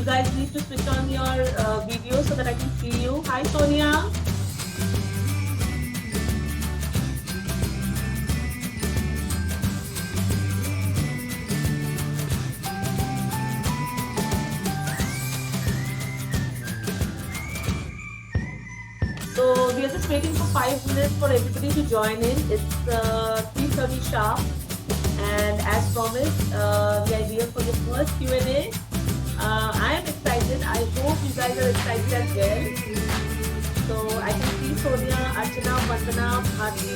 you guys need to switch on your video so that I can see you. Hi, Sonia. So we are just waiting for 5 minutes for everybody to join in. It's 3:30 sharp, and as promised, we are here for the first Q&A. I am excited. I hope you guys are excited as well. So I can see Sonia, Archana, Vandana, Bharti.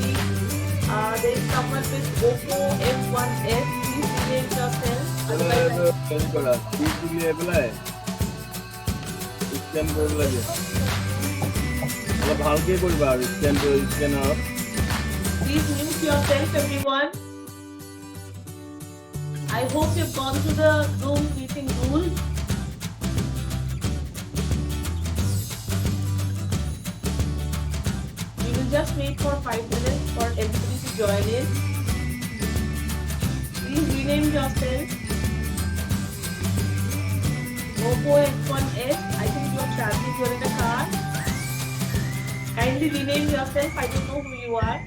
There is someone with Oppo F1S. Please rename yourself. Please mute yourself, everyone. I hope you've gone through the Zoom meeting rules. We will just wait for 5 minutes for everybody to join in. Please rename yourself. Oppo F1S. I think you are traveling, you are in a car. Kindly rename yourself. I don't know who you are.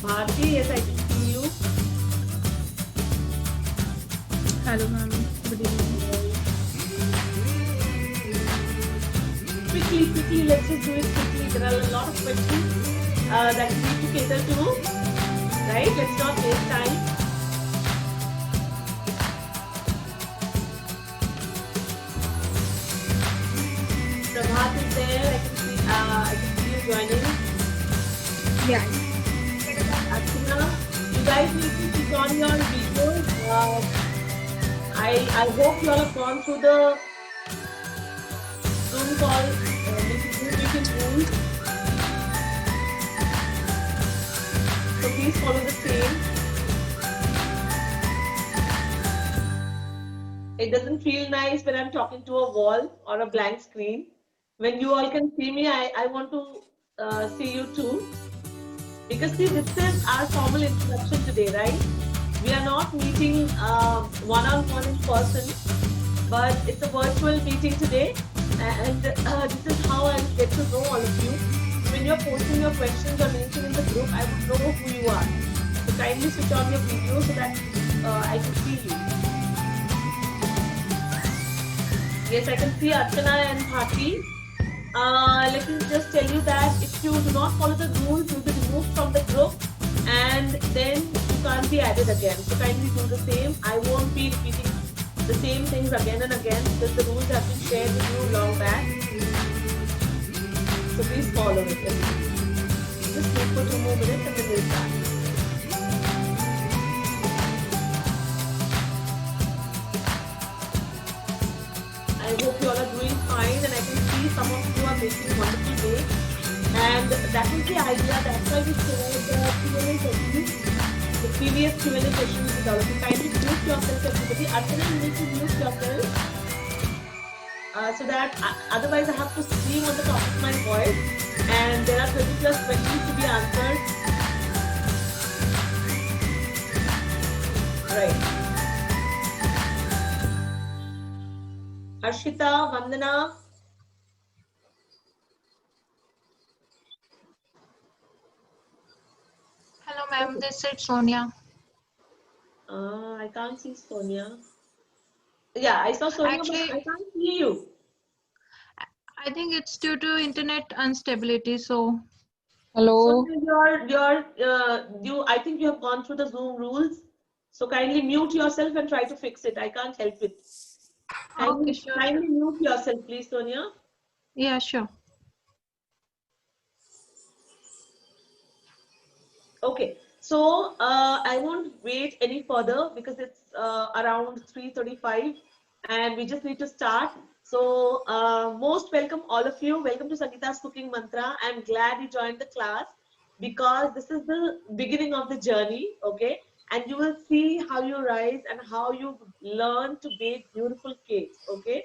Bharti, yes, I can see you. Hello, ma'am. Good evening. Quickly, let's just do it quickly. There are a lot of questions that we need to cater to. Right? Let's not waste time. Prabhat is there. I can see you joining. Yeah. Archana, you guys need to click on your videos. I hope you all have gone through the Zoom call, meeting rules. So please follow the same. It doesn't feel nice when I'm talking to a wall or a blank screen. When you all can see me, I want to see you too. Because see, this is our formal introduction today, right? We are not meeting one-on-one in person, but it's a virtual meeting today. And this is how I'll get to know all of you. When you're posting your questions or anything in the group, I would know who you are. So kindly switch on your video so that I can see you. Yes, I can see Archana and Bharti. Let me just tell you that if you do not follow the rules, you'll be removed from the group and then you can't be added again. So kindly do the same. I won't be repeating the same things again and again because the rules have been shared with you long back. So please follow it. Just wait for 2 more minutes and then we'll start. I hope you all are doing fine, and I can see some of you are making wonderful day. And that was the idea. That's why we shared the Q&A sessions, the previous Q&A sessions with all of you. Kindly mute yourself, everybody. Archana, you need to mute yourself. So that otherwise I have to scream on the top of my voice, and there are 30+ questions to be answered. Right. Harshita, Vandana. Hello, ma'am. This is Sonia. I can't see Sonia. Yeah, I saw Sonia, Actually, but I can't see you. I think it's due to internet instability. So, Hello. So I think you have gone through the Zoom rules. So kindly mute yourself and try to fix it. I can't help it. okay, sure. Kindly mute yourself, please, Sonia. Yeah, sure. Okay. So I won't wait any further because it's around 3:35 and we just need to start. So most welcome all of you. Welcome to Sangeeta's Cooking Mantra. I'm glad you joined the class because this is the beginning of the journey, okay? And you will see how you rise and how you learn to bake beautiful cakes, okay?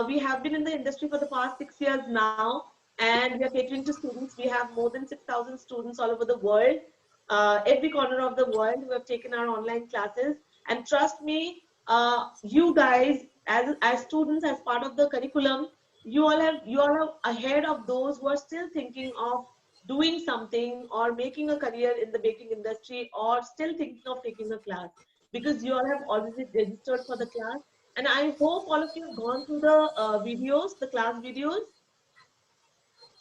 We have been in the industry for the past 6 years now, and we are catering to students. We have more than 6,000 students all over the world. every corner of the world who have taken our online classes. And trust me, you guys, as students, as part of the curriculum, you all are ahead of those who are still thinking of doing something or making a career in the baking industry, or still thinking of taking a class, because you all have already registered for the class. And I hope all of you have gone through the videos, the class videos.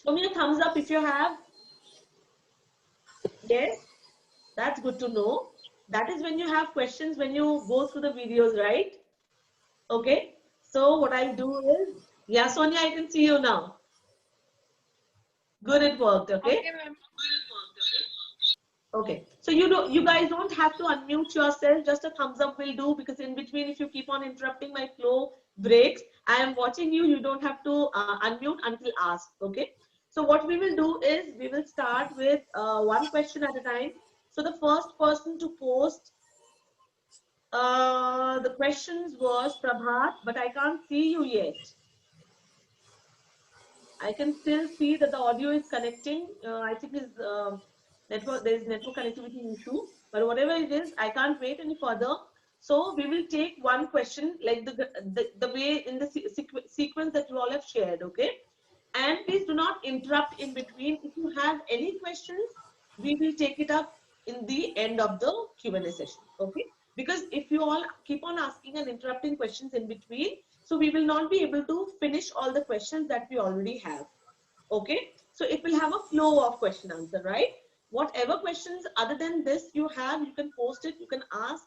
Show me a thumbs up if you have. Yes, that's good to know. That is when you have questions when you go through the videos, right? Okay. So what I'll do is, yeah, Sonia, I can see you now. Good, it worked. Okay. Okay, ma'am. Okay. So you guys don't have to unmute yourself. Just a thumbs up will do, because in between, if you keep on interrupting, my flow breaks. I am watching you. You don't have to unmute until asked. Okay. So what we will do is we will start with one question at a time. So the first person to post the questions was Prabhat, but I can't see you yet. I can still see that the audio is connecting. I think is network. There is network connectivity issue, but whatever it is, I can't wait any further. So we will take one question, like the way in the sequence that you all have shared. Okay, and please do not interrupt in between. If you have any questions, we will take it up in the end of the Q&A session. Okay, because if you all keep on asking and interrupting questions in between, so we will not be able to finish all the questions that we already have. Okay, so it will have a flow of question answer, right? Whatever questions other than this you have, you can post it, you can ask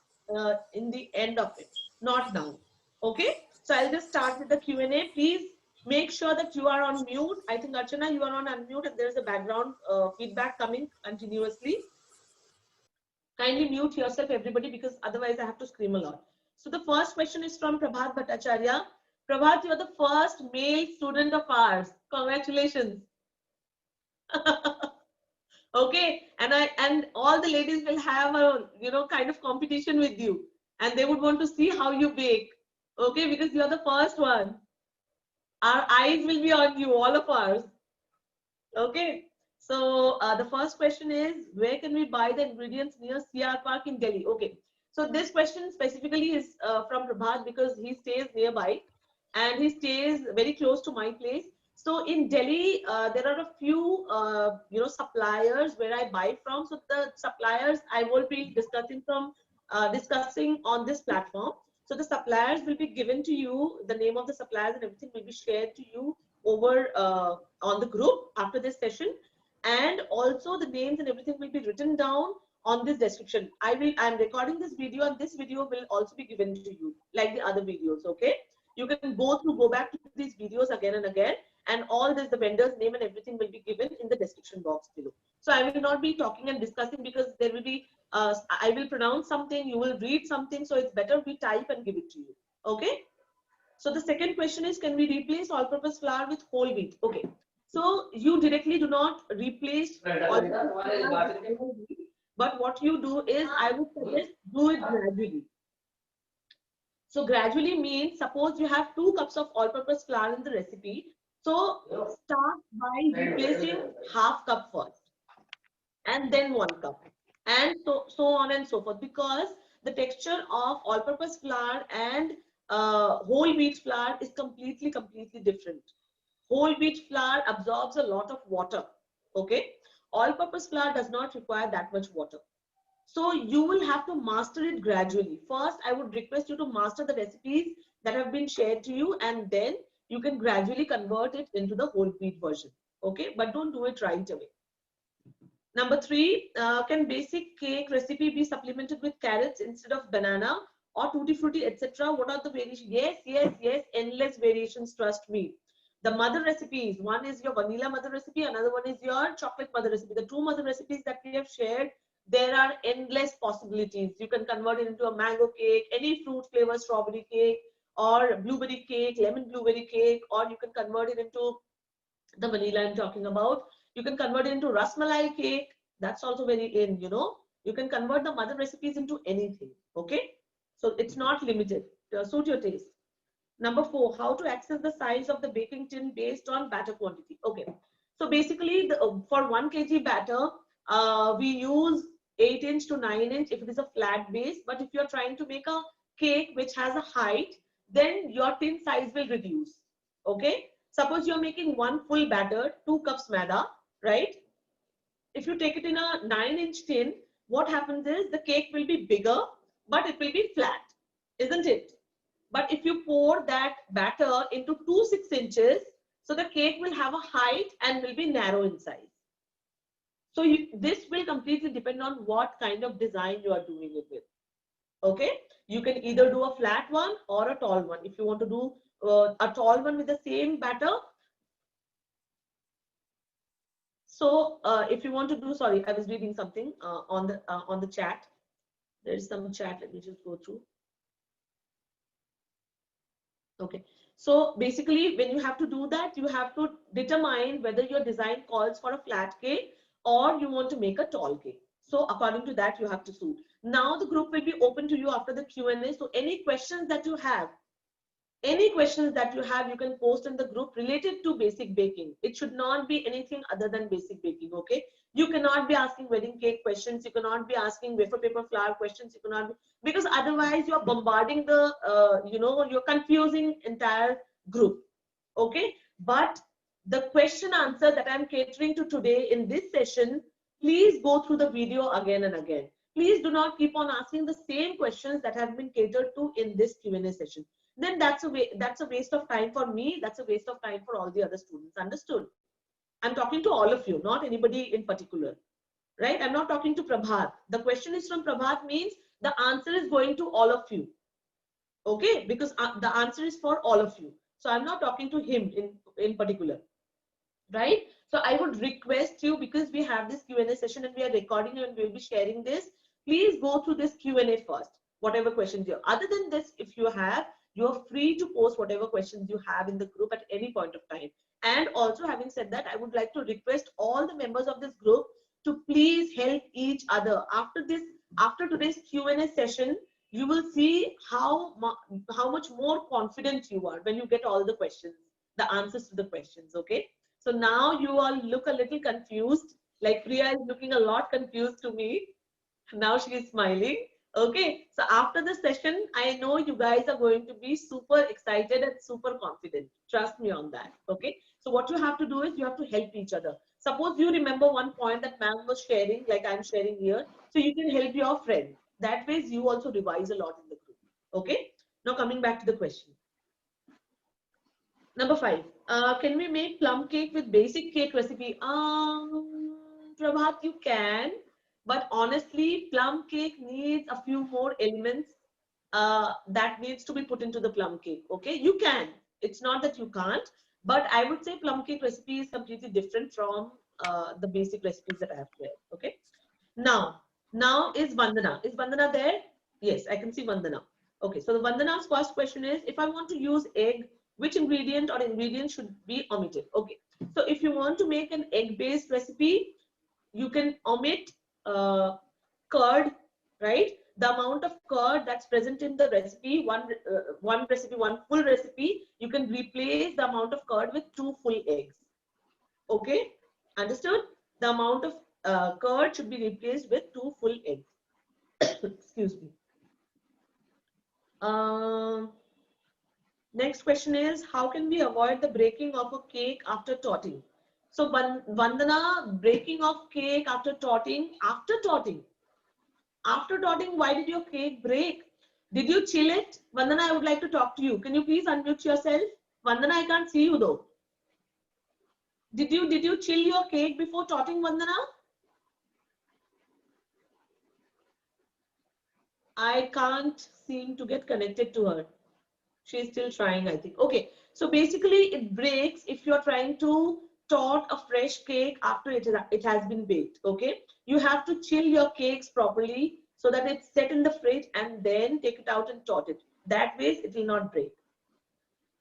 in the end of it, not now. Okay, so I'll just start with the Q&A. Please make sure that you are on mute. I think Archana, you are on unmute, and there's a background feedback coming continuously. Kindly mute yourself, everybody, because otherwise I have to scream a lot. So the first question is from Prabhat Bhattacharya. Prabhat, you're the first male student of ours. Congratulations. Okay, and all the ladies will have a kind of competition with you, and they would want to see how you bake. Okay, because you're the first one. Our eyes will be on you, all of ours. Okay. So the first question is, where can we buy the ingredients near CR Park in Delhi? Okay. So this question specifically is from Prabhat, because he stays nearby and he stays very close to my place. So in Delhi, there are a few, suppliers where I buy from. So the suppliers I will be discussing on this platform. So the suppliers will be given to you, the name of the suppliers and everything will be shared to you over on the group after this session, and also the names and everything will be written down on this description. I'm recording this video, and this video will also be given to you like the other videos. Okay, you can go back to these videos again and again, and all this, the vendor's name and everything will be given in the description box below. So I will not be talking and discussing, because there will be I will pronounce something, you will read something, so it's better we type and give it to you. Okay. So the second question is, can we replace all-purpose flour with whole wheat? Okay. So you directly do not replace all-purpose flour with whole wheat, but what you do is, I would suggest, do it gradually. So gradually means, suppose you have 2 cups of all-purpose flour in the recipe. So start by replacing half cup first, and then 1 cup, and so on and so forth, because the texture of all-purpose flour and whole wheat flour is completely different. Whole wheat flour absorbs a lot of water. Okay, all-purpose flour does not require that much water. So you will have to master it gradually. First, I would request you to master the recipes that have been shared to you, and then you can gradually convert it into the whole wheat version. Okay, but don't do it right away. Number 3, can basic cake recipe be supplemented with carrots instead of banana or tutti frutti, etc.? What are the variations? Yes, endless variations, trust me. The mother recipes, one is your vanilla mother recipe, another one is your chocolate mother recipe. The 2 mother recipes that we have shared, there are endless possibilities. You can convert it into a mango cake, any fruit flavor, strawberry cake, or blueberry cake, lemon blueberry cake, or you can convert it into the vanilla I'm talking about. You can convert it into rasmalai cake. That's also very in, You can convert the mother recipes into anything. Okay. So it's not limited. Suit your taste. Number 4, how to access the size of the baking tin based on batter quantity. Okay. So basically, for 1 kg batter, we use 8" to 9" if it is a flat base. But if you're trying to make a cake which has a height, then your tin size will reduce. Okay. Suppose you're making one full batter, 2 cups maida, right? If you take it in a 9" tin, what happens is the cake will be bigger, but it will be flat, isn't it? But if you pour that batter into 2 6" so the cake will have a height and will be narrow in size. So this will completely depend on what kind of design you are doing it with. Okay, you can either do a flat one or a tall one. If you want to do a tall one with the same batter, so if you want to do, sorry, I was reading something on the chat. There is some chat. Let me just go through. Okay, so basically when you have to do that, you have to determine whether your design calls for a flat cake or you want to make a tall cake. So according to that, you have to suit. Now the group will be open to you after the Q&A. So any questions that you have, you can post in the group related to basic baking. It should not be anything other than basic baking. Okay, you cannot be asking wedding cake questions. You cannot be asking wafer paper flour questions. You cannot be, because otherwise you're bombarding the you're confusing entire group. Okay, but the question answer that I'm catering to today in this session, please go through the video again and again. Please do not keep on asking the same questions that have been catered to in this Q&A session. Then that's a waste of time for me. That's a waste of time for all the other students. Understood? I'm talking to all of you, not anybody in particular, right? I'm not talking to Prabhat. The question is from Prabhat means the answer is going to all of you. Okay, because the answer is for all of you. So I'm not talking to him in particular, right? So I would request you, because we have this Q&A session and we are recording and we'll be sharing this, please go through this Q&A first, whatever questions you have. Other than this, if you're free to post whatever questions you have in the group at any point of time. And also, having said that, I would like to request all the members of this group to please help each other. After today's Q&A session, you will see how much more confident you are when you get all the questions, the answers to the questions. Okay, so now you all look a little confused, like Priya is looking a lot confused to me. Now she is smiling. Okay, so after the session, I know you guys are going to be super excited and super confident. Trust me on that. Okay, so what you have to do is you have to help each other. Suppose you remember one point that ma'am was sharing, like I'm sharing here, so you can help your friend. That way you also revise a lot in the group. Okay, now coming back to the question. Number 5, can we make plum cake with basic cake recipe? Prabhat, you can. But honestly, plum cake needs a few more elements that needs to be put into the plum cake. Okay, you can. It's not that you can't, but I would say plum cake recipe is completely different from the basic recipes that I have shared. Okay. Now is Vandana. Is Vandana there? Yes, I can see Vandana. Okay, so the Vandana's first question is, if I want to use egg, which ingredient or ingredients should be omitted? Okay, so if you want to make an egg-based recipe, you can omit curd, right? The amount of curd that's present in the recipe, one full recipe, you can replace the amount of curd with 2 full eggs. Okay, understood? The amount of curd should be replaced with 2 full eggs. Excuse me. Next question is, how can we avoid the breaking of a cake after totting? So Vandana, breaking of cake after totting, why did your cake break? Did you chill it? Vandana, I would like to talk to you. Can you please unmute yourself? Vandana, I can't see you though. Did you chill your cake before totting, Vandana? I can't seem to get connected to her. She's still trying, I think. Okay, so basically it breaks if you're trying to tot a fresh cake after it has been baked. Okay, you have to chill your cakes properly so that it's set in the fridge and then take it out and tot it. That way it will not break.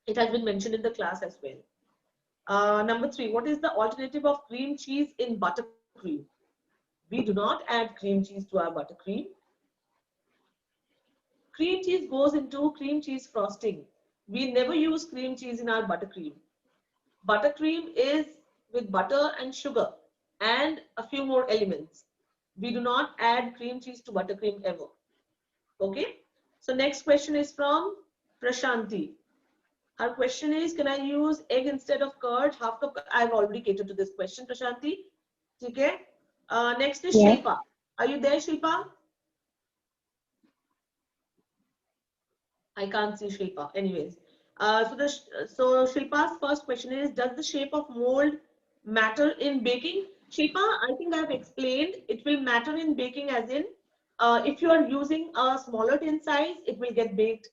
It has been mentioned in the class as well. Number 3, what is the alternative of cream cheese in buttercream? We do not add cream cheese to our buttercream. Cream cheese goes into cream cheese frosting. We never use cream cheese in our buttercream. Buttercream is with butter and sugar and a few more elements. We do not add cream cheese to buttercream ever. Okay. So next question is from Prashanti. Her question is, can I use egg instead of curd? Half cup. I've already catered to this question, Prashanti. Okay. Next is Yeah. Shilpa. Are you there, Shilpa? I can't see Shilpa. Anyways, so Shilpa's first question is, does the shape of mold matter in baking? Shilpa, I think I've explained. It will matter in baking, as in, if you are using a smaller tin size, it will get baked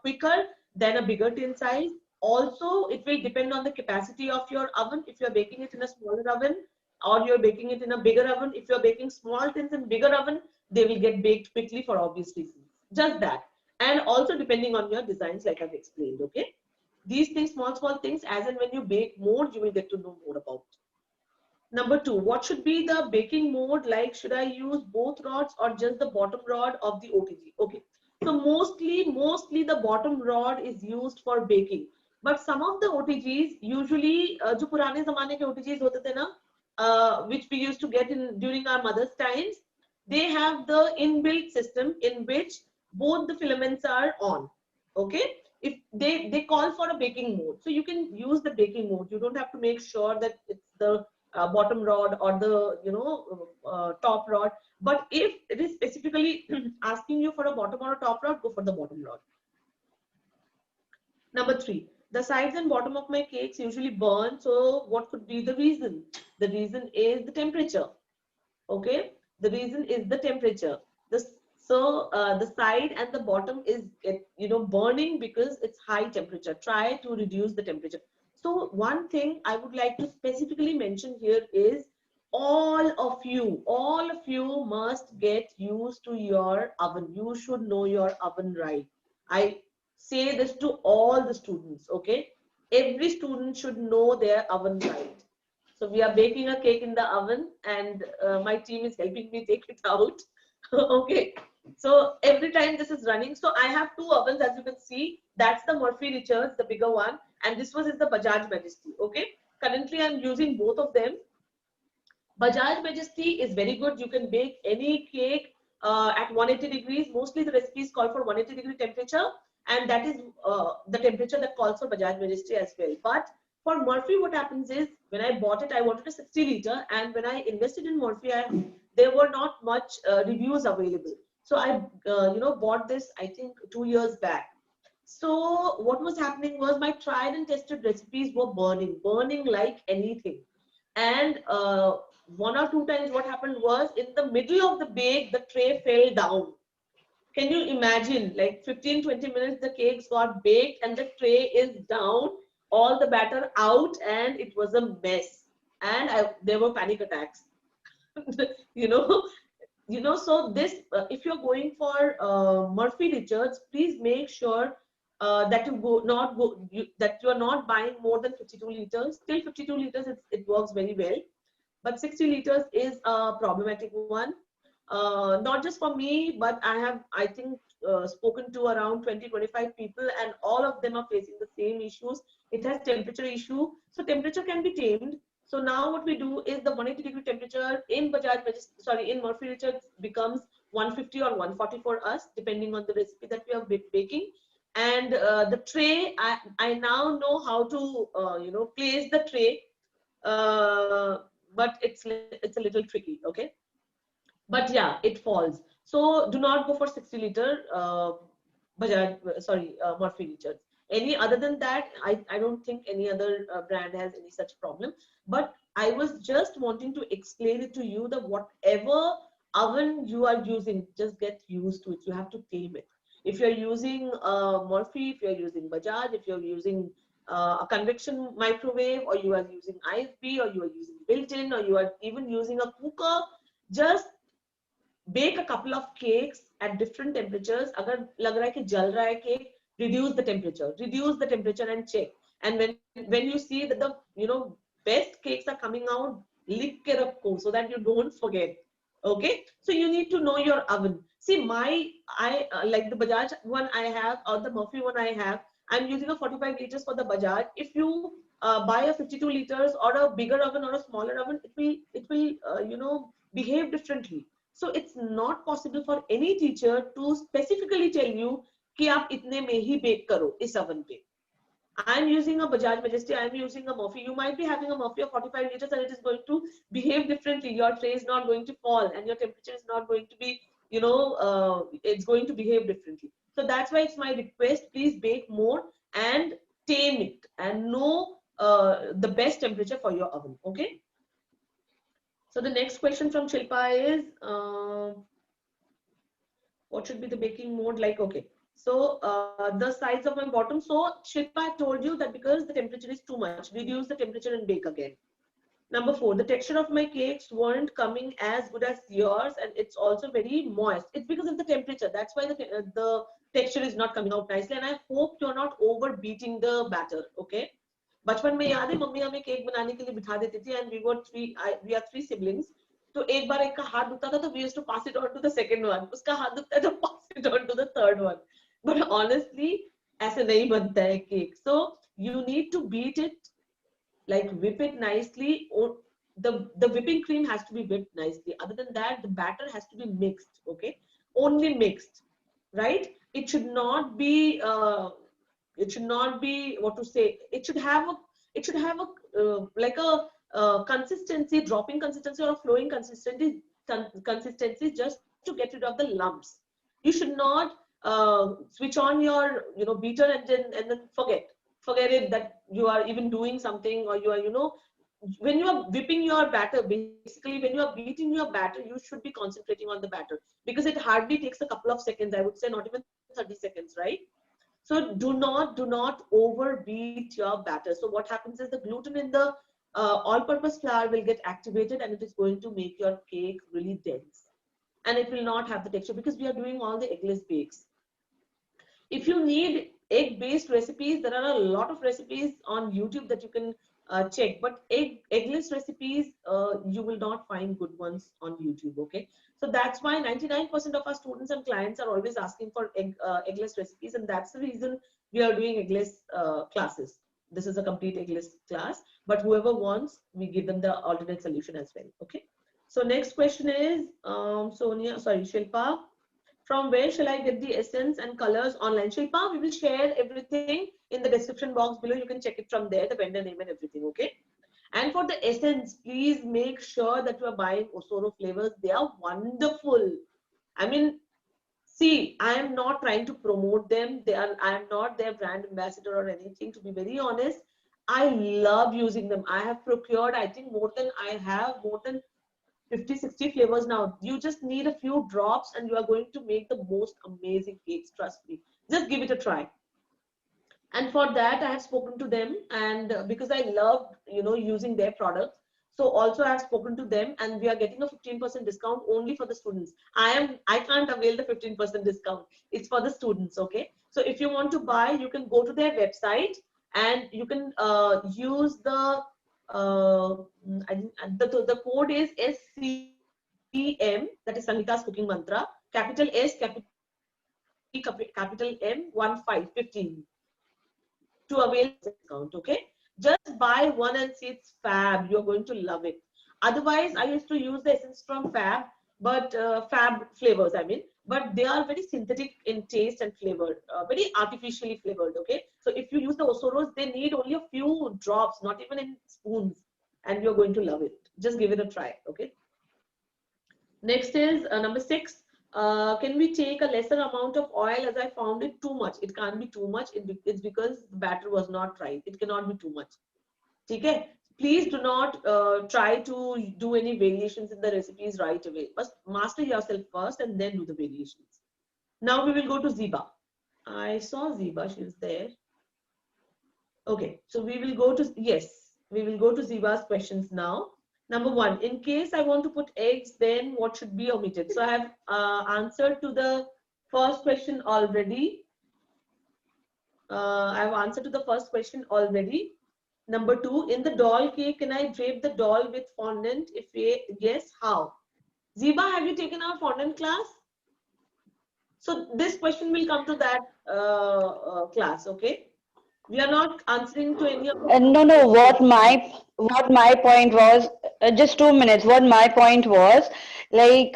quicker than a bigger tin size. Also, it will depend on the capacity of your oven. If you're baking it in a smaller oven, or you're baking it in a bigger oven, if you're baking small tins in bigger oven, they will get baked quickly for obvious reasons. Just that. And also depending on your designs, like I've explained. Okay, these things, small things, as and when you bake more, you will get to know more about. Number two, what should be the baking mode? Like, should I use both rods or just the bottom rod of the OTG? Okay, so mostly the bottom rod is used for baking, but some of the OTGs, usually जो पुराने ज़माने के OTGs होते थे ना, which we used to get in during our mother's times, they have the inbuilt system in which both the filaments are on. Okay, if they call for a baking mode, so you can use the baking mode. You don't have to make sure that it's the bottom rod or the top rod, but if it is specifically asking you for a bottom or a top rod, go for the bottom rod. Number three, the sides and bottom of my cakes usually burn, so what could be the reason? The reason is the temperature. Okay, the reason is the temperature. The side and the bottom is burning because it's high temperature. Try to reduce the temperature. So one thing I would like to specifically mention here is all of you must get used to your oven. You should know your oven right. I say this to all the students. Okay, every student should know their oven right. So we are baking a cake in the oven, and my team is helping me take it out. Okay. So every time this is running, so I have two ovens, as you can see. That's the Murphy Richards, the bigger one, and this was is the Bajaj Majesty. Okay. Currently, I'm using both of them. Bajaj Majesty is very good. You can bake any cake at 180 degrees. Mostly the recipes call for 180-degree temperature, and that is the temperature that calls for Bajaj Majesty as well. But for Murphy, what happens is, when I bought it, I wanted a 60-liter, and when I invested in Murphy, there were not much reviews available. So I, bought this, I think 2 years back. So what was happening was, my tried and tested recipes were burning like anything. And one or two times what happened was, in the middle of the bake, the tray fell down. Can you imagine, like 15-20 minutes, the cakes got baked and the tray is down, all the batter out, and it was a mess. And there were panic attacks. So this, if you're going for Murphy Richards, please make sure that that you are not buying more than 52 liters. Till 52 liters, it works very well. But 60 liters is a problematic one. Not just for me, but I think, spoken to around 20-25 people, and all of them are facing the same issues. It has temperature issue. So temperature can be tamed. So now what we do is, the 180-degree temperature in in Murphy Richards becomes 150 or 140 for us, depending on the recipe that we are baking. And the tray, I now know how to place the tray, but it's a little tricky. Okay, but yeah, it falls. So do not go for 60-liter Murphy Richards. Any other than that, I don't think any other brand has any such problem. But I was just wanting to explain it to you, that whatever oven you are using, just get used to it. You have to tame it. If you're using Murphy, if you're using Bajaj, if you're using a convection microwave, or you are using IFB, or you are using built-in, or you are even using a cooker, just bake a couple of cakes at different temperatures. Agar lag raha hai ki jal raha hai cake, reduce the temperature and check. And when you see that the best cakes are coming out, likh ke rakho, so that you don't forget. Okay, so you need to know your oven. See, like the Bajaj one I have, or the Murphy one I have, I'm using a 45 liters for the Bajaj. If you buy a 52 liters or a bigger oven or a smaller oven, it will behave differently. So it's not possible for any teacher to specifically tell you कि आप इतने में ही bake करो इस oven पे. I'm using a Bajaj Majesty, I'm using a Murphy. You might be having a Murphy of 45 liters and it is going to behave differently. Your tray is not going to fall and your temperature is not going to be, it's going to behave differently. So that's why it's my request, please bake more and tame it and know the best temperature for your oven, okay? So the next question from Shilpa is, what should be the baking mode like? Okay. So the size of my bottom. So Shilpa, I told you that because the temperature is too much, reduce the temperature and bake again. Number 4, the texture of my cakes weren't coming as good as yours, and it's also very moist. It's because of the temperature. That's why the texture is not coming out nicely. And I hope you're not over beating the batter. Okay. बचपन में याद है mummy हमें cake बनाने के लिए बिठा देती थी and we are 3 siblings. तो एक बार एक का हाथ दुखता था तो we used to pass it on to the second one. उसका हाथ दुखता है तो pass it on to the third one. But honestly ऐसे नहीं बनता है cake. So you need to beat it, like whip it nicely, or the whipping cream has to be whipped nicely. Other than that, the batter has to be mixed. Okay, only mixed, right? It should not be what to say. It should have a like a consistency, dropping consistency or a flowing consistency just to get rid of the lumps. You should not switch on your beater and then forget it that you are even doing something, or you are when you are whipping your batter, basically when you are beating your batter, you should be concentrating on the batter, because it hardly takes a couple of seconds. I would say not even 30 seconds, right? So do not overbeat your batter. So what happens is the gluten in the all-purpose flour will get activated and it is going to make your cake really dense, and it will not have the texture, because we are doing all the eggless bakes. If you need egg-based recipes, there are a lot of recipes on YouTube that you can check, but eggless recipes, you will not find good ones on YouTube, okay? So that's why 99% of our students and clients are always asking for eggless recipes, and that's the reason we are doing eggless classes. This is a complete eggless class, but whoever wants, we give them the alternate solution as well, okay? So next question is, Shilpa, from where shall I get the essence and colors online? Shilpa, we will share everything in the description box below. You can check it from there, the vendor name and everything, okay? And for the essence, please make sure that you are buying Osoro flavors. They are wonderful. I mean, see, I am not trying to promote them. I am not their brand ambassador or anything. To be very honest, I love using them. I have procured, I think more than 50-60 flavors now. You just need a few drops and you are going to make the most amazing cakes, trust me. Just give it a try. And for that, I have spoken to them, and because I love using their products, so also I have spoken to them, and we are getting a 15% discount only for the students. I can't avail the 15% discount. It's for the students, okay? So if you want to buy, you can go to their website and you can use the code is SCM, that is Sangeeta's Cooking Mantra, capital S, capital M, 15 to avail the discount, okay? Just buy one and see it's fab. You're going to love it. Otherwise, I used to use the essence from Fab, but Fab flavors, I mean, but they are very synthetic in taste and flavor, very artificially flavored, okay? So if you use the Osoros, they need only a few drops, not even in spoons, and you're going to love it. Just give it a try, okay? Next is number 6. Can we take a lesser amount of oil, as I found it too much? It can't be too much. It's because the batter was not right. It cannot be too much. Okay? Please do not try to do any variations in the recipes right away. First, master yourself first and then do the variations. Now we will go to Ziba. I saw Ziba. She was there. Okay. So we will go to, yes, we will go to Ziba's questions now. Number 1, in case I want to put eggs, then what should be omitted? So I have answered to the first question already. I have answered to the first question already. Number 2, in the doll cake, can I drape the doll with fondant? If yes, how? Ziba, have you taken our fondant class? So this question will come to that class, okay? We are not answering to any of the No. What my point was, Just 2 minutes. What my point was, like,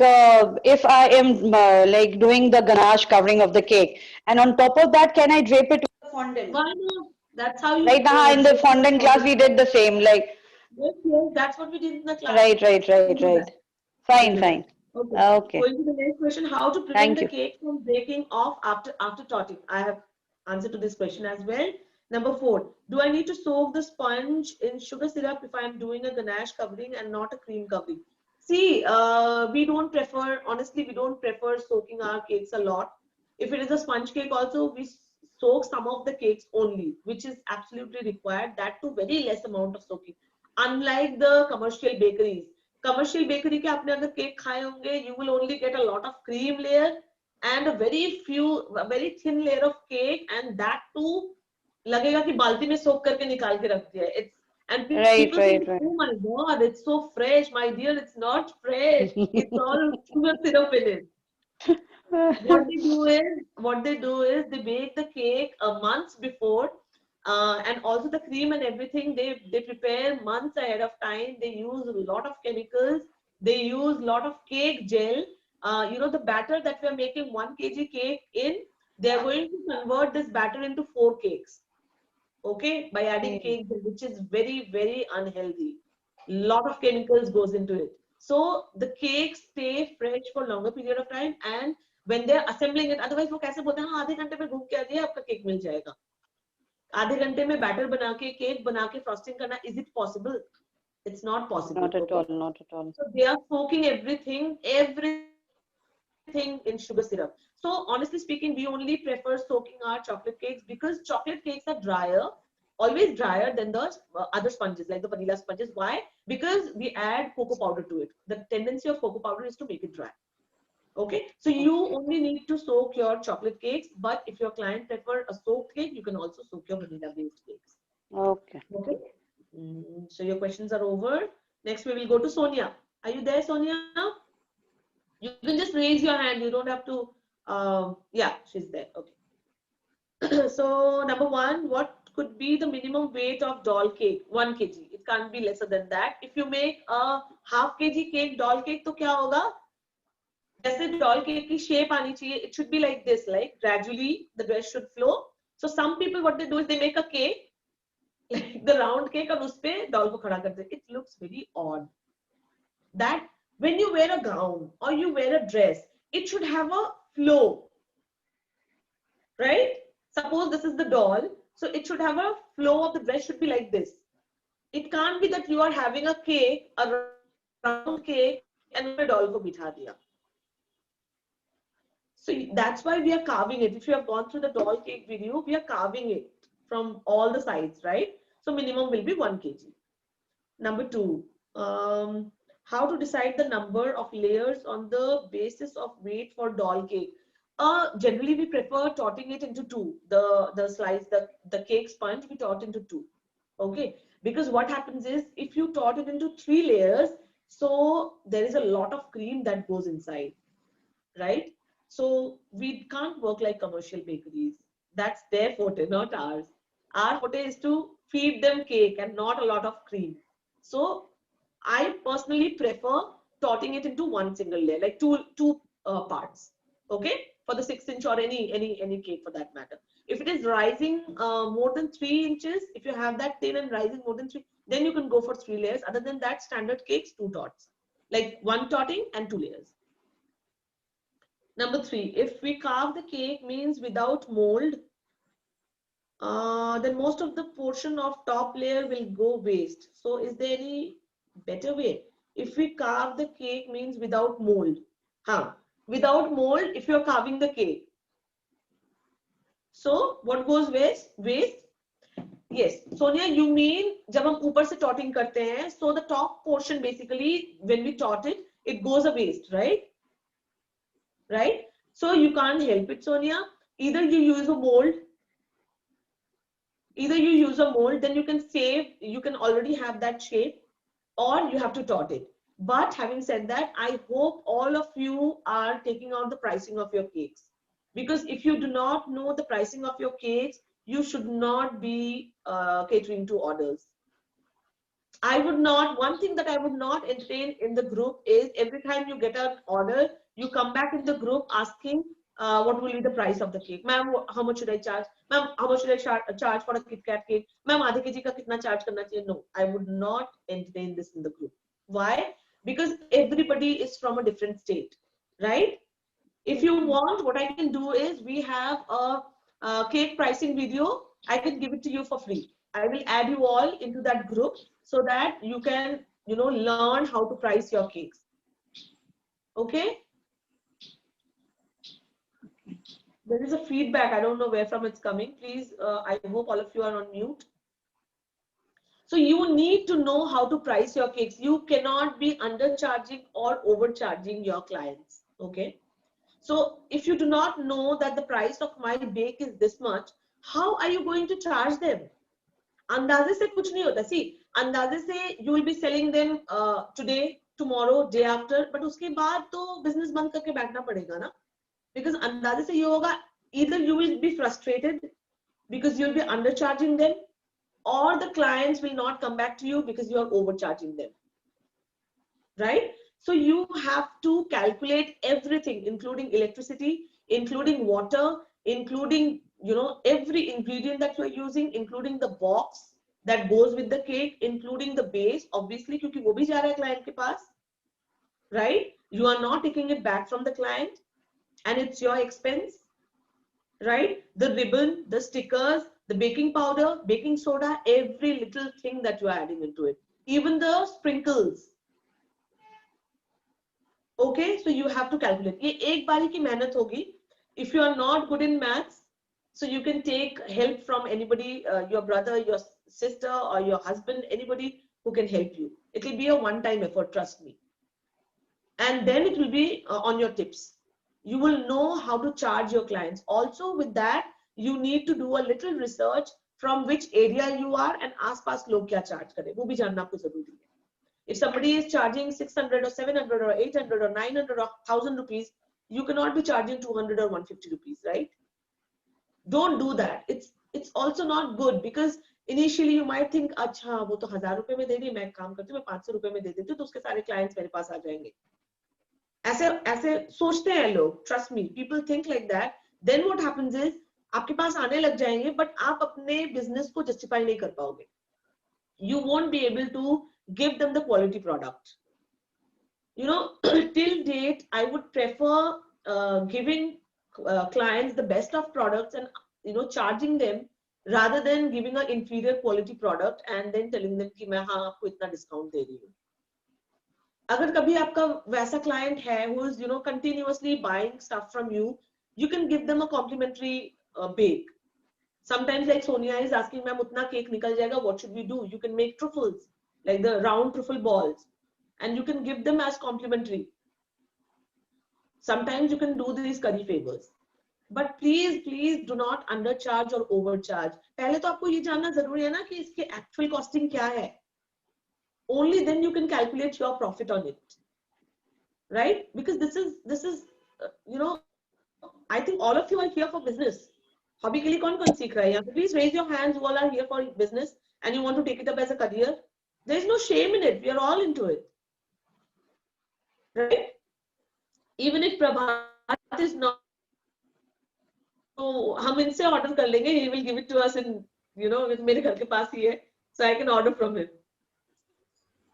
if I am like doing the ganache covering of the cake, and on top of that, can I drape it with the fondant? Why not? That's how you Right now, in the drape the fondant class, fondant. we did the same. Like, Yes, yes, that's what we did in the class. right, right, You right, do right. that. You Fine, do that. fine. Okay. Okay. Going to the next question, how to prevent Thank the you. cake from breaking off after totting? I have answer to this question as well. Number 4, do I need to soak the sponge in sugar syrup if I'm doing a ganache covering and not a cream covering? See, we don't prefer, honestly, we don't prefer soaking our cakes a lot. If it is a sponge cake also, we soak some of the cakes only, which is absolutely required, that too very less amount of soaking. Unlike the commercial bakeries, commercial bakery के आपने अगर cake खाए होंगे, you will only get a lot of cream layer and a very thin layer of cake, and that too लगेगा कि बाल्टी में सोख करके निकाल के रख दिया है. It's and Right, people right, think, right. oh my God, it's so fresh, my dear. It's not fresh. It's all sugar syrup in it. What they do is they bake the cake a month before, and also the cream and everything they prepare months ahead of time. They use a lot of chemicals. They use a lot of cake gel. The batter that we are making 1 kg cake in, they are going to convert this batter into 4 cakes. Okay, by adding Okay. cake, which is very, very unhealthy. Lot of chemicals goes into it. So the cakes stay fresh for longer period of time, and when they're assembling it, otherwise वो कैसे बोलते हैं, हाँ आधे घंटे में घूम के आ जाइए आपका केक मिल जाएगा. आधे घंटे में बैटर बना के केक बना के फ्रॉस्टिंग करना, is it possible? It's not possible. Not at Okay, all, not at all. so they are soaking everything in sugar syrup. So honestly speaking, we only prefer soaking our chocolate cakes because chocolate cakes are drier, always drier than the other sponges like the vanilla sponges. Why? Because we add cocoa powder to it. The tendency of cocoa powder is to make it dry. Okay, so you Okay. only need to soak your chocolate cakes, but if your client prefer a soaked cake, you can also soak your vanilla based cakes. Okay. Okay. So your questions are over. Next, we will go to Sonia. Are you there, Sonia? You can just raise your hand. You don't have to. Yeah, she's there. Okay. So number 1, what could be the minimum weight of doll cake? 1 kg. It can't be lesser than that. If you make a ½ kg cake, doll cake, तो क्या होगा? जैसे doll cake की shape आनी चाहिए. It should be like this, like gradually the dress should flow. So some people, what they do is they make a cake, like the round cake, और उसपे doll को खड़ा करते. It looks very odd. That when you wear a gown or you wear a dress, it should have a flow, right? Suppose this is the doll, so it should have a flow of the dress should be like this. It can't be that you are having a cake, a round cake, and उसमें doll को बिठा दिया. So that's why we are carving it. If you have gone through the doll cake video, we are carving it from all the sides, right? So minimum will be 1 kg. Number 2, how to decide the number of layers on the basis of weight for doll cake? Generally, we prefer totting it into 2. The slice, the cake sponge, we tot into 2. Okay, because what happens is if you tot it into 3 layers, so there is a lot of cream that goes inside, right? So we can't work like commercial bakeries. That's their forte, not ours. Our forte is to feed them cake and not a lot of cream. So I personally prefer totting it into 1 single layer, like two parts. Okay, for the 6-inch or any cake for that matter. If it is rising more than 3 inches, if you have that thin and rising more than 3, then you can go for 3 layers. Other than that, standard cakes 2 tots, like 1 totting and 2 layers. Number 3, if we carve the cake means without mold, then most of the portion of top layer will go waste. So is there any better way? If we carve the cake means without mold. Without mold if you're carving the cake. So what goes waste? Waste? Yes. Sonia, you mean जब हम ऊपर से totting करते हैं, so the top portion basically when we tot it, it goes a waste, right? Right? So you can't help it, Sonia. Either you use a mold, then you can save, you can already have that shape, or you have to tot it. But having said that, I hope all of you are taking out the pricing of your cakes. Because if you do not know the pricing of your cakes, you should not be catering to orders. I would not, one thing that I would not entertain in the group is every time you get an order, you come back in the group asking what will be the price of the cake. Ma'am, how much should I charge? Ma'am, how much should I charge for a Kit Kat cake? Ma'am, आधे kg का कितना charge करना चाहिए? No, I would not entertain this in the group. Why? Because everybody is from a different state, right? If you want, what I can do is we have a cake pricing video. I can give it to you for free. I will add you all into that group so that you can, learn how to price your cakes. Okay? There is a feedback. I don't know where from it's coming. Please, I hope all of you are on mute. So you need to know how to price your cakes. You cannot be undercharging or overcharging your clients. Okay? So if you do not know that the price of my bake is this much, how are you going to charge them? अंदाजे से कुछ नहीं होता. See, अंदाजे से you will be selling them today, tomorrow, day after, but उसके बाद तो business बंद करके बैठना पड़ेगा ना. Because अंदाजे से ये होगा, either you will be frustrated because you will be undercharging them, or the clients will not come back to you because you are overcharging them. Right? So you have to calculate everything, including electricity, including water, including, every ingredient that you are using, including the box that goes with the cake, including the base, obviously, क्योंकि वो भी जा रहा है client के पास, right? You are not taking it back from the client and it's your expense, right? The ribbon, the stickers, the baking powder, baking soda, every little thing that you are adding into it, even the sprinkles. Okay, so you have to calculate. ये एक बारी की मेहनत होगी. If you are not good in maths, so you can take help from anybody, your brother, your sister, or your husband, anybody who can help you. It will be a one-time effort, trust me. And then it will be on your tips. You will know how to charge your clients. Also with that, you need to do a little research from which area you are and आस-पास लोग क्या charge करें. वो भी जानना आपको जरूरी है. If somebody is charging 600 or 700 or 800 or 900 or 1000 rupees, you cannot be charging 200 or 150 rupees, right? Don't do that. It's also not good because initially you might think, अच्छा वो तो 1000 रुपए में दे रही है, मैं काम करती हूँ, मैं 500 रुपए में दे देती हूँ, तो उसके सारे clients मेरे पास आ जाएंगे. ऐसे सोचते हैं लोग. Trust me, people think like that. Then what happens is आपके पास आने लग जाएंगे, but आप अपने business को justify नहीं कर पाओगे. You won't be able to give them the quality product. Till date, I would prefer giving clients the best of products and charging them rather than giving an inferior quality product and then telling them कि मैं हाँ आपको इतना discount दे रही हूँ. अगर कभी आपका वैसा client है who is continuously buying stuff from you, you can give them a complimentary bake. Sometimes like Sonia is asking, ma'am उतना cake निकल जाएगा, what should we do? You can make truffles, like the round truffle balls, and you can give them as complimentary. Sometimes you can do these curry favors, but please do not undercharge or overcharge. पहले तो आपको ये जानना जरूरी है ना कि इसके actual costing क्या है. Only then you can calculate your profit on it, right? Because this is I think all of you are here for business. Hobby के लिए कौन सीख रहा है यहाँ पे? Please raise your hands who all are here for business and you want to take it up as a career. There is no shame in it. We are all into it, right? Even if Prabhat is not, so हम इनसे order कर लेंगे. He will give it to us in मेरे घर के पास ही है, so I can order from him,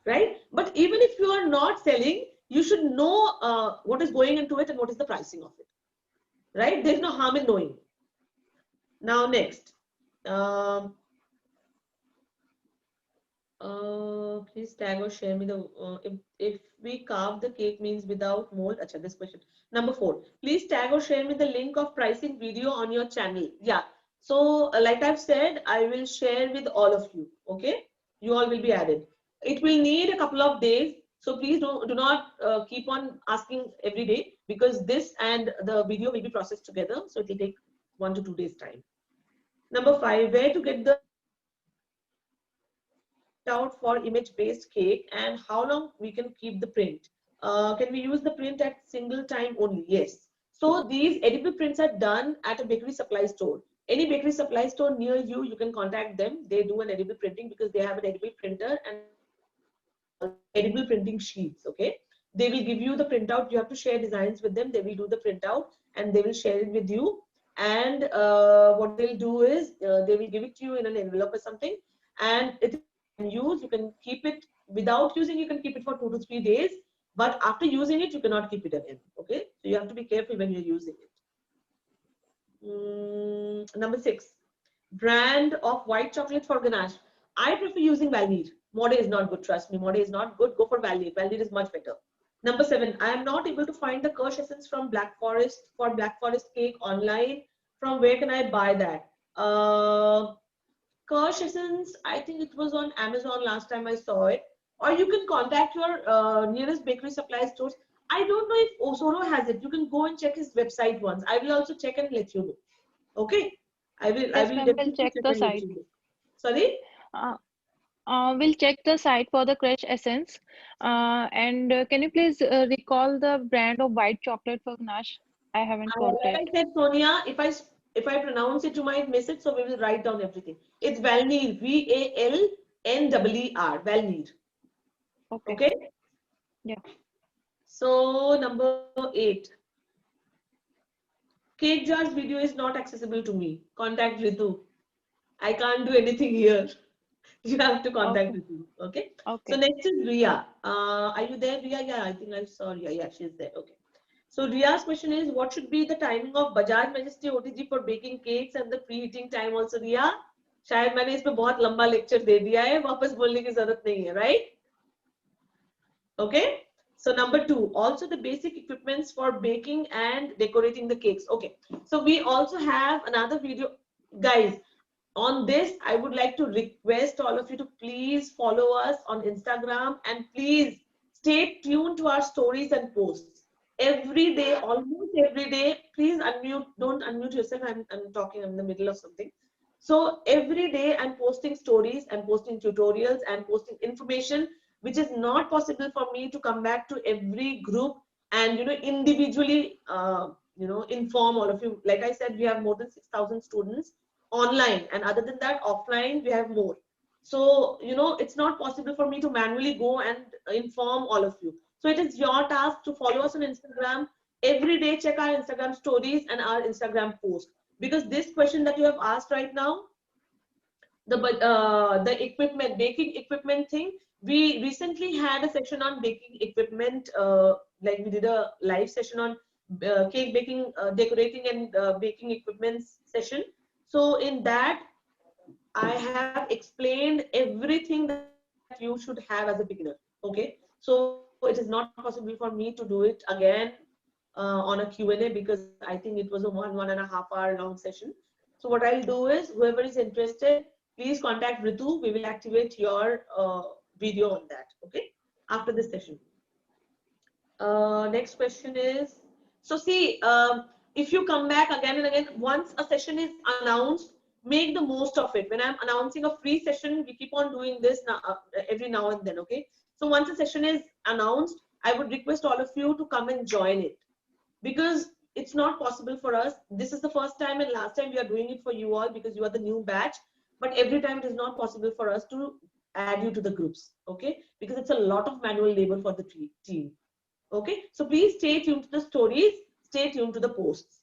right? But even if you are not selling, you should know what is going into it and what is the pricing of it, right? There is no harm in knowing. Now next, please tag or share me the if we carve the cake means without mold. Acha, this question. Number 4, please tag or share me the link of pricing video on your channel. Yeah, so like I've said, I will share with all of you. Okay, you all will be added. It will need a couple of days, so please do not keep on asking every day, because this and the video will be processed together, so it will take 1 to 2 days time. Number 5, where to get the out for image based cake and how long we can keep the print. Can we use the print at single time only? Yes. So these edible prints are done at a bakery supply store. Any bakery supply store near you, you can contact them. They do an edible printing because they have an edible printer and edible printing sheets. Okay, they will give you the printout. You have to share designs with them. They will do the printout and they will share it with you. And what they'll do is they will give it to you in an envelope or something, and it can use. You can keep it without using. You can keep it for 2 to 3 days, but after using it, you cannot keep it again. Okay, so you have to be careful when you're using it. Number 6, brand of white chocolate for ganache. I prefer using Valnir. Mode is not good. Trust me, Mode is not good. Go for Valnir. Valnir is much better. Number 7, I am not able to find the Kirsch essence from Black Forest for Black Forest cake online. From where can I buy that? Kirsch essence, I think it was on Amazon last time I saw it. Or you can contact your nearest bakery supply stores. I don't know if Osoro has it. You can go and check his website once. I will also check and let you know. Okay? I will Yes, ma'am, we'll definitely check check the and let site. you know. Sorry? We'll check the site for the Crush Essence. And can you please recall the brand of white chocolate for ganache? I haven't got Like it. I said, Sonia, if I pronounce it, you might miss it. So we will write down everything. It's Valneer, Valneer, Valneer. Okay. Okay? Yeah. So number 8. Cake jars video is not accessible to me. Contact Ritu. I can't do anything here. You have to contact Okay. Ritu. Okay. So Okay. next is Ria. Are you there, Ria? Yeah, I think I saw Ria. Yeah, she's there. Okay. So Ria's question is, what should be the timing of Bajaj Majesty OTG for baking cakes and the preheating time also, Ria? शायद मैंने इस पे बहुत लंबा lecture दे दिया है, वापस बोलने की जरूरत नहीं है, right? Okay. So number 2, also the basic equipments for baking and decorating the cakes. Okay. So we also have another video, guys. On this, I would like to request all of you to please follow us on Instagram and please stay tuned to our stories and posts. Every day, almost every day, please unmute, don't unmute yourself. I'm talking in the middle of something. So every day I'm posting stories, I'm posting tutorials, and posting information, which is not possible for me to come back to every group and individually inform all of you. Like I said, we have more than 6,000 students online, and other than that, offline we have more. So it's not possible for me to manually go and inform all of you. So it is your task to follow us on Instagram every day. Check our Instagram stories and our Instagram posts, because this question that you have asked right now, the equipment, baking equipment thing, we recently had a session on baking equipment, like we did a live session on cake baking, decorating and baking equipment session. So in that, I have explained everything that you should have as a beginner. Okay, so it is not possible for me to do it again on a Q&A, because I think it was a 1.5 hour long session. So what I'll do is, whoever is interested, please contact Ritu. We will activate your video on that. Okay, after this session. Next question is, so see, if you come back again and again, once a session is announced, make the most of it. When I'm announcing a free session, we keep on doing this now, every now and then. Okay, so once a session is announced, I would request all of you to come and join it, because it's not possible for us. This is the first time and last time we are doing it for you all, because you are the new batch, but every time it is not possible for us to add you to the groups. Okay, because it's a lot of manual labor for the team. Okay, so please stay tuned to the stories, stay tuned to the posts.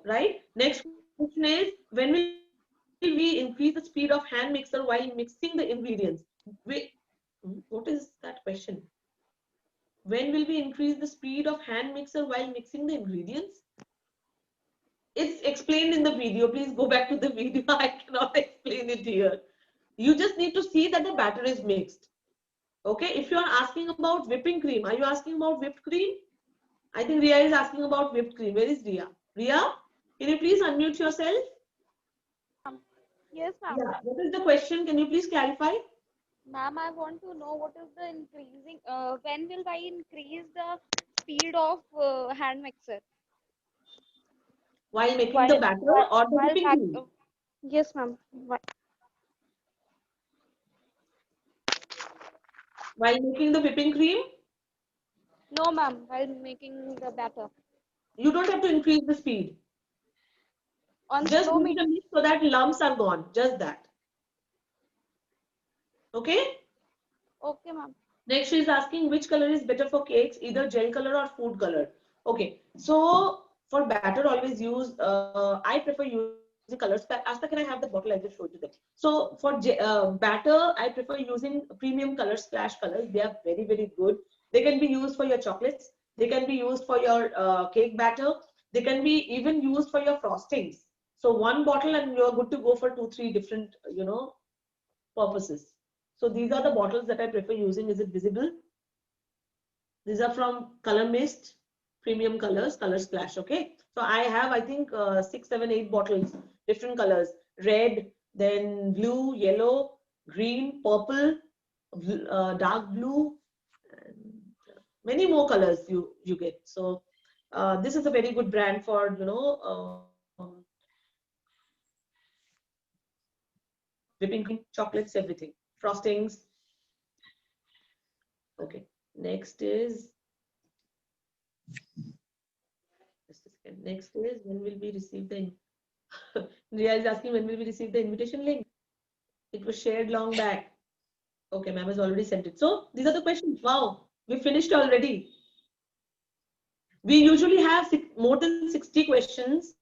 Right? Next question is, when will we increase the speed of hand mixer while mixing the ingredients? What is that question? When will we increase the speed of hand mixer while mixing the ingredients? It's explained in the video. Please go back to the video. I cannot explain it here. You just need to see that the batter is mixed. Okay, if you are asking about whipping cream, are you asking about whipped cream? I think Ria is asking about whipped cream. Where is Ria? Ria, can you please unmute yourself? Yes, ma'am. Yeah. What is the question? Can you please clarify? Ma'am, I want to know what is the increasing, when will I increase the speed of hand mixer? While making the batter or the While whipping back, cream? yes, ma'am. While making the whipping cream? No, ma'am, while making the batter. You don't have to increase the speed. On Just slow give mix. it a mix so that lumps are gone. Just that. Okay? Okay, ma'am. Next, she is asking which color is better for cakes, either gel color or food color. Okay, so for batter, always use. I prefer using colors. Asta, can I have the bottle? I just showed you that. So for batter, I prefer using premium colors, splash colors. They are very, very good. They can be used for your chocolates. They can be used for your cake batter. They can be even used for your frostings. So one bottle and you're good to go for 2-3 different, purposes. So these are the bottles that I prefer using. Is it visible? These are from Color Mist, premium colors, Color Splash. Okay. So I have, I think, 6, 7, 8 bottles, different colors: red, then blue, yellow, green, purple, dark blue, and many more colors you get. So this is a very good brand for whipping cream, chocolates, everything, frostings. Okay. Next is. Just a second. Next is when will we receive the. Riya is asking when will we receive the invitation link. It was shared long back. Okay, ma'am has already sent it. So these are the questions. Wow, we finished already. We usually have more than 60 questions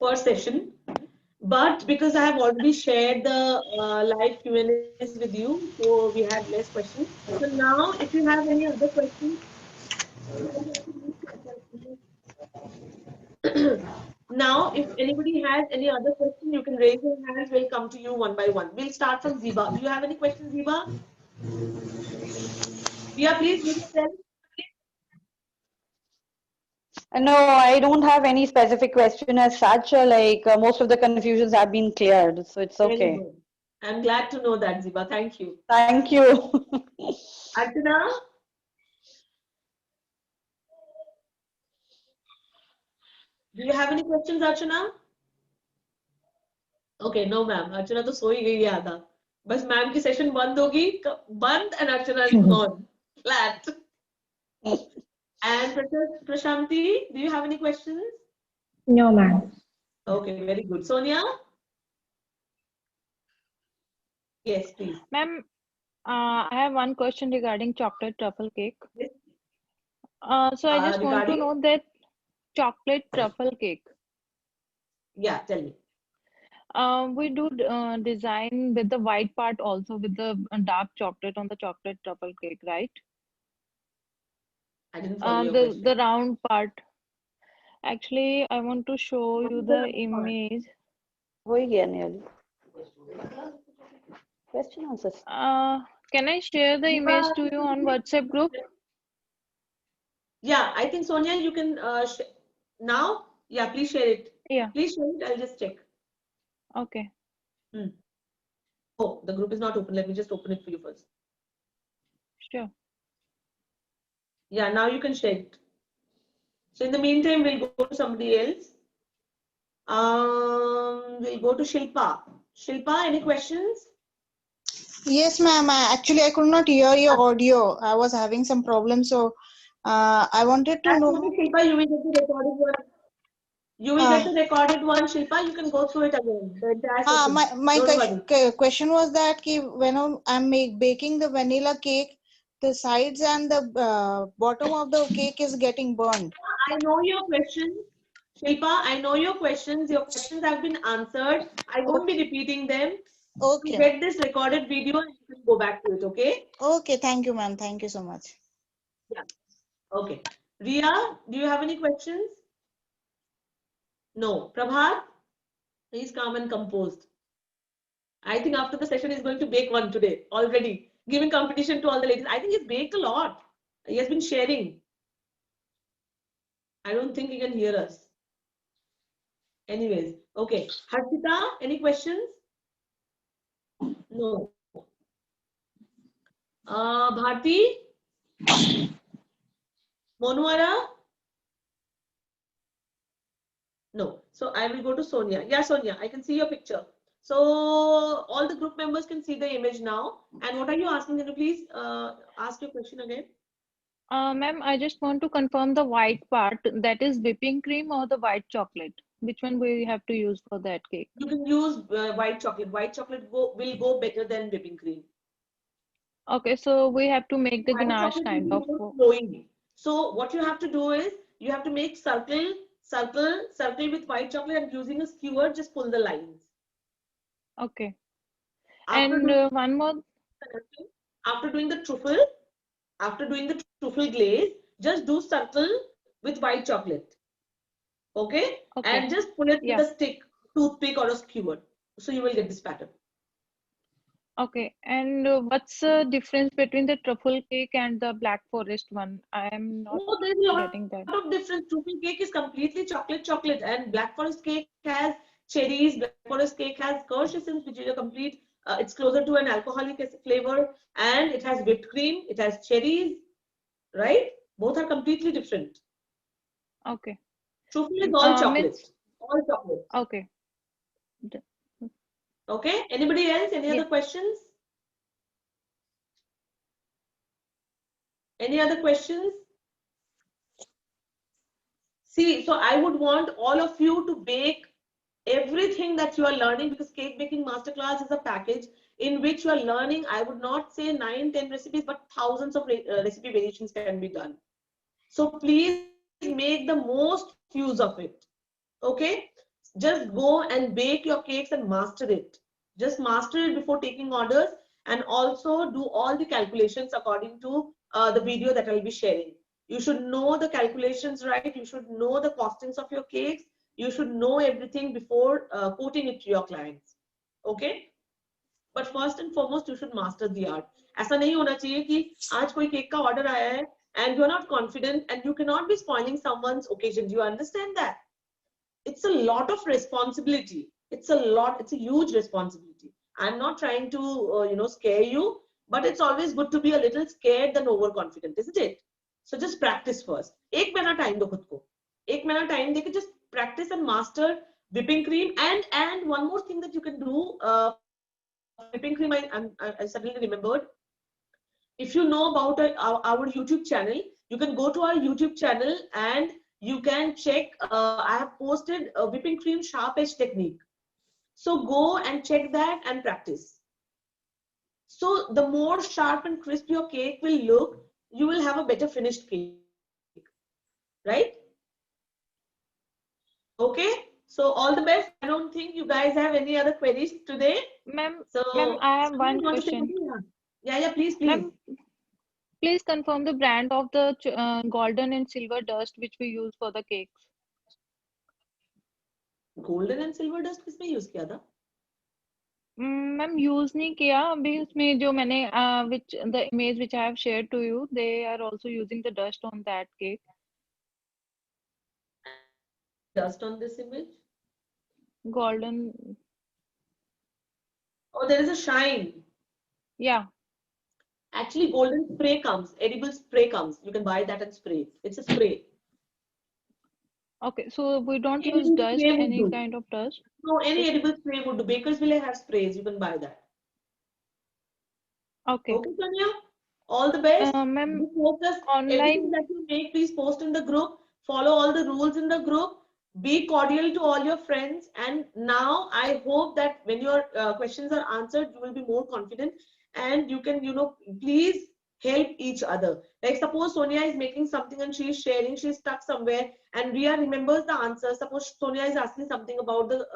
per session, but because I have already shared the live Q&As with you, so we had less questions. So now, if you have any other questions, now, if anybody has any other question, you can raise your hands. We'll come to you one by one. We'll start from Ziba. Do you have any questions, Ziba? Ziba, please give yourself. No, I don't have any specific question as such. Most of the confusions have been cleared, so it's Very okay. good. I'm glad to know that, Ziba. Thank you. Thank you. Archana? Do you have any questions, Archana? Okay, no, ma'am. Archana तो सो ही गई है आधा. बस ma'am की session बंद होगी, बंद and Archana is gone. Flat. And Prashanti, do you have any questions? No, ma'am. Okay, very good. Sonia? Yes, please. Ma'am, I have one question regarding chocolate truffle cake. Yes. So I just want to Regarding? know that chocolate truffle cake. Yeah, tell me. We do design with the white part also with the dark chocolate on the chocolate truffle cake, right? I didn't follow your question. The round part. Actually, I want to show What you is the the round part? image. हो ही गया nearly. Question answers. Can I share the image to you on WhatsApp group? Yeah, I think Sonia, you can now. Yeah, please share it. Yeah. Please share it. I'll just check. Okay. Oh, the group is not open. Let me just open it for you first. Sure. Yeah, now you can share it. So in the meantime, we'll go to somebody else. We'll go to Shilpa. Shilpa, any questions? Yes, ma'am. Actually, I could not hear your audio. I was having some problems, so I wanted to That's know. okay, Shilpa, you will get the recorded one. You will get the recorded one, Shilpa. You can go through it again. The entire session. My question was that when I'm baking the vanilla cake, the sides and the bottom of the cake is getting burned. I know your questions. Shilpa, I know your questions. Your questions have been answered. I won't be repeating them. Okay. You get this recorded video and you can go back to it, okay? Okay, thank you, ma'am. Thank you so much. Yeah. Okay. Ria, do you have any questions? No. Prabhat? He's calm and composed. I think after the session he's going to bake one today already. Giving competition to all the ladies. I think he's baked a lot. He has been sharing. I don't think he can hear us. Anyways, okay. Harshita, any questions? No. Bharti? Monuara? No. So I will go to Sonia. Yeah, Sonia, I can see your picture. So all the group members can see the image now. And what are you asking? Can you please ask your question again? Ma'am, I just want to confirm the white part, that is whipping cream or the white chocolate. Which one we have to use for that cake? You can use white chocolate. White chocolate will go better than whipping cream. Okay, so we have to make the White ganache chocolate kind will of. be more flowing. So what you have to do is you have to make circle, circle, circle with white chocolate, and using a skewer, just pull the lines. Okay. After And doing one more. after doing the truffle, after doing the truffle glaze, just do circle with white chocolate. Okay, Okay. and just pull it with Yeah. a stick, toothpick, or a skewer. So you will get this pattern. Okay. And what's the difference between the truffle cake and the Black Forest one? I am not Oh, there's a lot getting that. of difference. Truffle cake is completely chocolate, and Black Forest cake has cherries. Black Forest cake has Kirsch essence, which is a complete. It's closer to an alcoholic flavor, and it has whipped cream. It has cherries, right? Both are completely different. Okay. Truffle is all chocolate, Means all chocolate. okay. Okay. Anybody else? Any Yeah. other questions? Any other questions? See, so I would want all of you to bake everything that you are learning, because cake baking masterclass is a package in which you are learning. I would not say 9-10 recipes, but thousands of recipe variations can be done. So please make the most use of it. Okay, just go and bake your cakes and master it. Just master it before taking orders, and also do all the calculations according to the video that I'll be sharing. You should know the calculations right. You should know the costings of your cakes. You should know everything before quoting it to your clients. Okay, but first and foremost you should master the art. ऐसा नहीं होना चाहिए कि आज कोई cake का order आया है and you're not confident, and you cannot be spoiling someone's occasion. Do you understand that? It's a lot of responsibility. It's a huge responsibility. I'm not trying to scare you, but it's always good to be a little scared than overconfident, isn't it? So just practice first. एक महीना time दो खुद को. एक महीना time देके just practice and master whipping cream. And one more thing that you can do, whipping cream, I suddenly remembered. If you know about our YouTube channel, you can go to our YouTube channel and you can check. I have posted a whipping cream sharp edge technique. So go and check that and practice. So the more sharp and crisp your cake will look, you will have a better finished cake. Right? Okay. So all the best. I don't think you guys have any other queries today. Ma'am, So I have someone one want to say question. something? Yeah, please. Ma'am, please confirm the brand of the golden and silver dust which we use for the cakes. Golden and silver dust किसमें use किया था? Ma'am use नहीं किया अभी उसमें जो मैंने which the image which I have shared to you, they are also using the dust on that cake. Dust on this image? Golden, Oh, there is a shine. yeah. Actually, golden spray comes, edible spray comes. You can buy that and spray. It's a spray. Okay, so we don't Any use dust, spray would any do. kind of dust. No, any edible spray would do. Bakersville have sprays. You can buy that. Okay. Okay, Sonia. All the best. Ma'am, Be focused. Everything online, that you make, please post in the group. Follow all the rules in the group. Be cordial to all your friends. And now I hope that when your questions are answered, you will be more confident and you can, please help each other. Like suppose Sonia is making something and she is sharing, she is stuck somewhere and Ria remembers the answer. Suppose Sonia is asking something about the,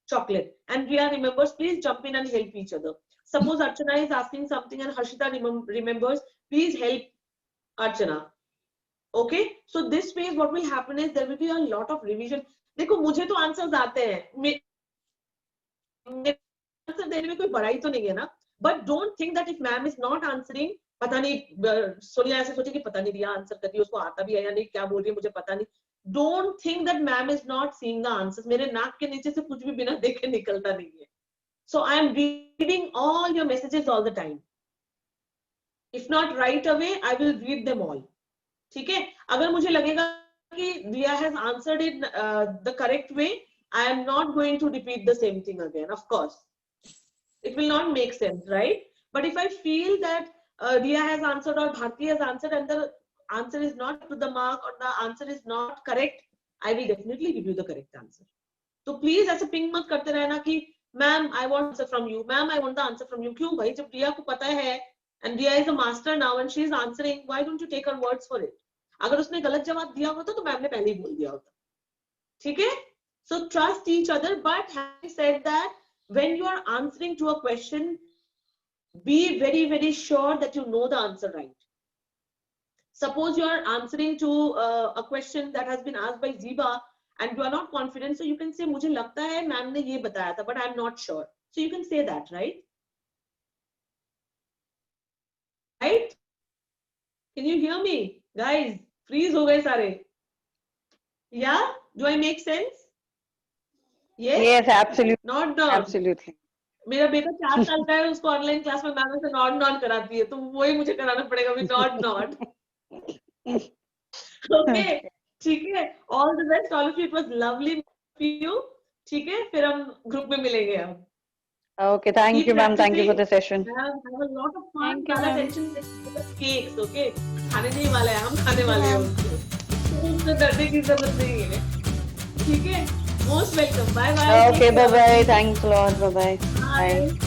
chocolate and Ria remembers, please jump in and help each other. Suppose Archana is asking something and Harshita remembers, please help Archana. Okay, so this way what will happen is there will be a lot of revision. देखो मुझे तो answers आते हैं, answer देने में कोई बड़ाई तो नहीं है ना. But don't think that if ma'am is not answering, पता नहीं सोनिया ऐसे सोचे कि पता नहीं रिया आंसर करती है, उसको आता भी है या नहीं, क्या बोल रही है मुझे पता नहीं. Don't think that ma'am is not seeing the answers. मेरे नाक के नीचे से कुछ भी बिना देखे निकलता नहीं है. So I am reading all your messages all the time. If not right away, I will read them all. ठीक है, अगर मुझे लगेगा कि Ria has answered it the correct way, I am not going to repeat the same thing again. Of course, it will not make sense, right? But if I feel that Ria has answered or Bharti has answered and the answer is not to the mark or the answer is not correct, I will definitely give you the correct answer. So please ऐसे ping मत करते रहना कि ma'am I want answer from you, ma'am I want the answer from you. क्यों भाई, जब Ria को पता है and Dia is a master now and she is answering, why don't you take her words for it? अगर उसने गलत जवाब दिया होता तो मैम ने पहले ही बोल दिया होता. ठीक है? So trust each other, but having said that, when you are answering to a question, be very, very sure that you know the answer right. Suppose you are answering to a question that has been asked by Ziba and you are not confident, so you can say, मुझे लगता है ma'am ने ये बताया था, but I am not sure. So you can say that, right? Right? Can you hear me? Guys, freeze हो गए सारे. Yeah? Do I make sense? Yes? Yes, absolutely. Nod, nod. Absolutely. मेरा बेटा 4 साल का है, उसको ऑनलाइन क्लास में मैम से नॉड नॉड कराती है, तो वही मुझे कराना पड़ेगा भी नॉड नॉड. ओके, ठीक है. All the best all of you. It was lovely you. ठीक है, फिर हम ग्रुप में मिलेंगे अब. Okay, thank Keep you, ma'am. Thank you for practicing. the session. Have a lot of fun. Thank you, ज़्यादा ma'am. टेंशन नहीं. Cakes, okay. खाने नहीं वाला है, हम खाने वाले हैं उसको. तो उससे डरने की जरूरत नहीं है. ठीक है. Most welcome. Bye bye. Okay, bye bye. Thanks a lot. Bye bye. Bye.